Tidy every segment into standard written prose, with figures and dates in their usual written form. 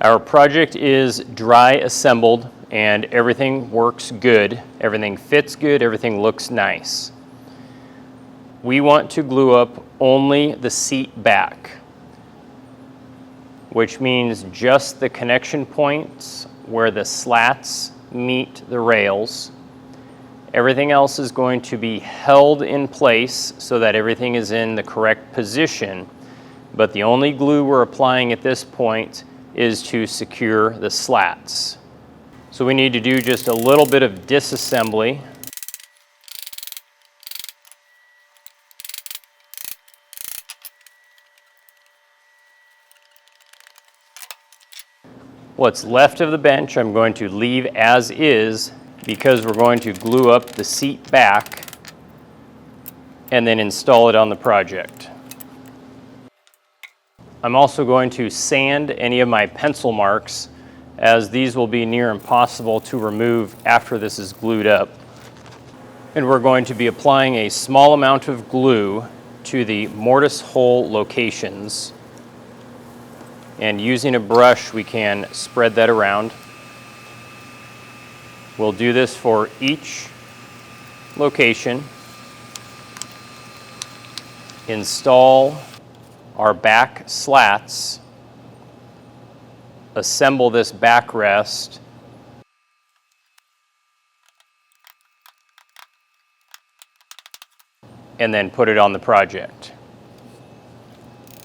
Our project is dry assembled and everything works good. Everything fits good, everything looks nice. We want to glue up only the seat back, which means just the connection points where the slats meet the rails. Everything else is going to be held in place so that everything is in the correct position, but the only glue we're applying at this point is to secure the slats. So we need to do just a little bit of disassembly. What's left of the bench I'm going to leave as is because we're going to glue up the seat back and then install it on the project. I'm also going to sand any of my pencil marks, as these will be near impossible to remove after this is glued up. And we're going to be applying a small amount of glue to the mortise hole locations. And using a brush, we can spread that around. We'll do this for each location. Install our back slats, assemble this backrest, and then put it on the project.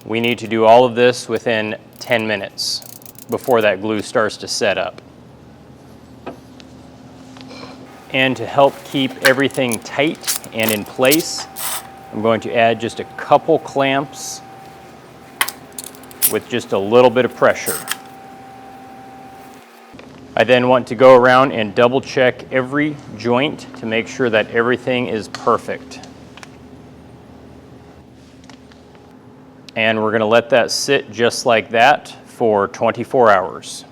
We need to do all of this within 10 minutes before that glue starts to set up. And to help keep everything tight and in place, I'm going to add just a couple clamps with just a little bit of pressure. I then want to go around and double check every joint to make sure that everything is perfect. And we're going to let that sit just like that for 24 hours.